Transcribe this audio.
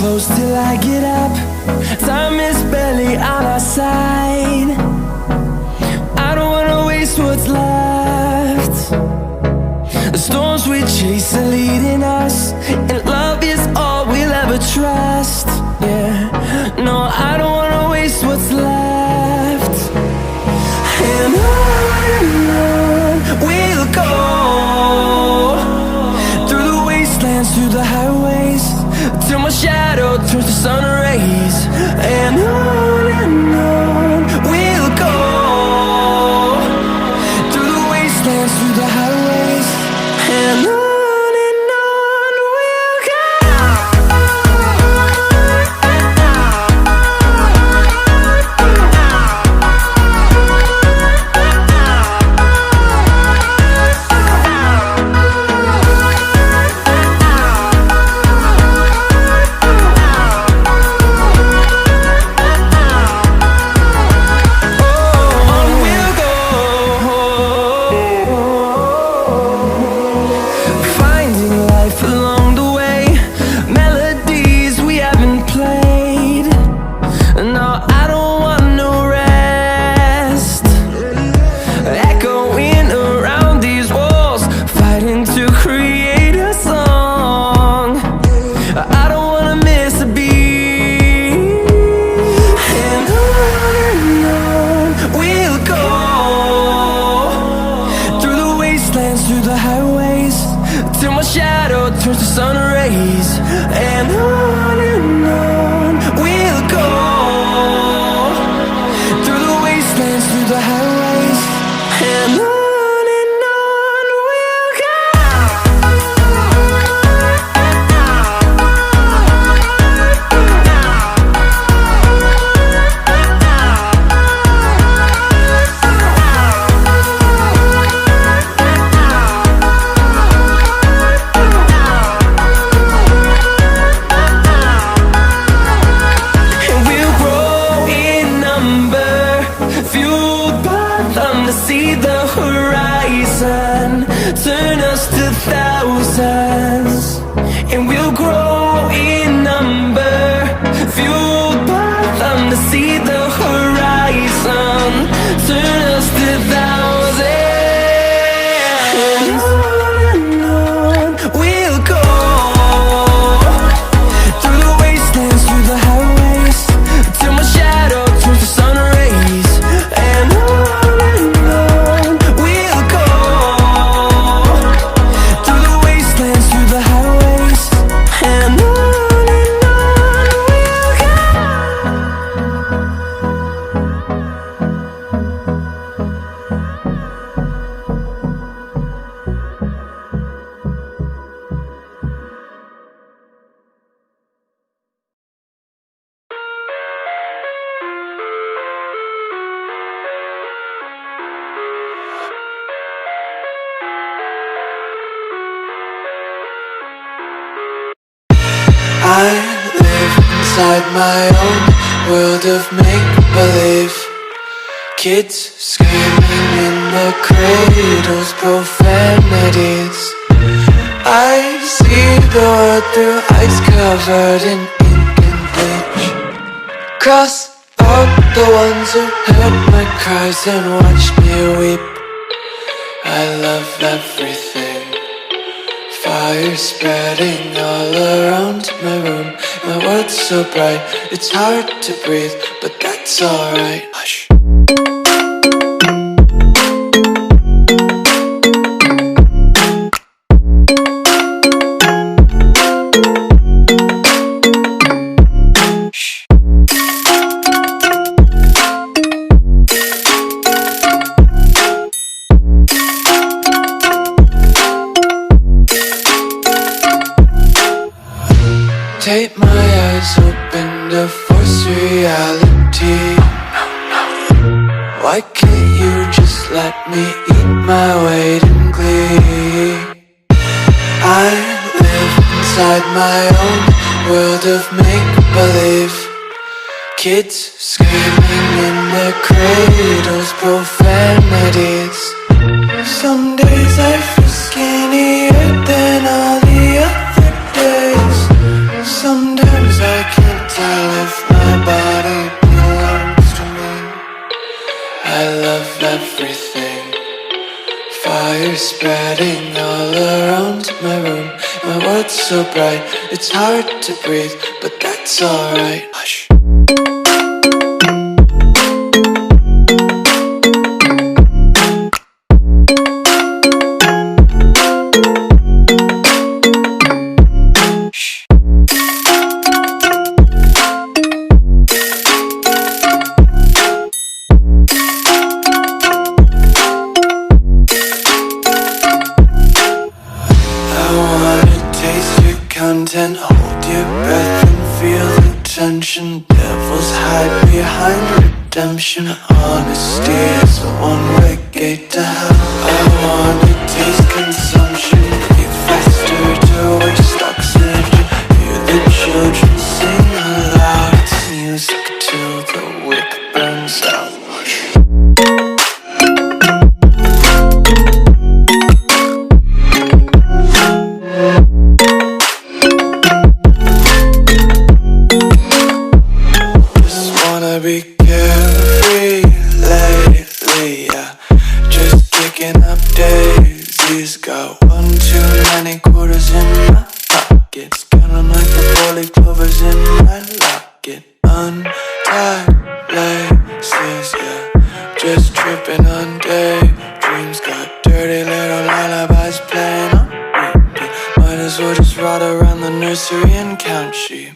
close till I get up. Time is barely on our side. I don't wanna waste what's left. The storms we chase are leading us, and love is all we'll ever trust. Yeah, no, I don't wanna waste what's left. And on we'll go, through the wastelands, through the highways, till my shadow turns to sun rays. And on we'll go, through the wastelands, through the highways, and on we'll go. Turns to sun rays, and on we'll go, through the wastelands, through the highways, and on we'll go. Turn us to thousands, and we'll grow in number, fueled by them to see the horizon. Turn us to thousands, and on we'll go, through the wastelands, through the highways, till my shadow turns to sun rays, and on we'll go, through the wastelands, through the highways, and on we'll go. I live inside my own world of make-believe. Kids screaming in their cradles, profanities. I see the world through ice covered in ink and bleach. Cross out the ones who heard my cries and watched me weep. I love everything. Fire spreading all around my room. My world's so bright, it's hard to breathe, but that's alright. Hush. Tape my eyes open to force reality. Why can't you just let me eat my weight in glee? I live inside my own world of make-believe. Kids screaming in their cradles, profanities. Some days I feel skinnier than all the other days. Sometimes I around my room. My world's so bright, it's hard to breathe, but that's alright. Hush. Content, hold your breath and feel the tension. Devils hide behind redemption. Honesty is a one-way gate to hell. I wanna taste consumption. Breathe faster to waste oxygen. Hear the children sing aloud. It's music till the wick burns out. Be carefree lately, yeah. Just kicking up daisies. Got 1 too many quarters in my pockets. Counting like the 4-leaf clovers in my locket. Untied laces, yeah. Just tripping on daydreams. Got dirty little lullabies playing on repeat. Might as well just ride around the nursery and count sheep.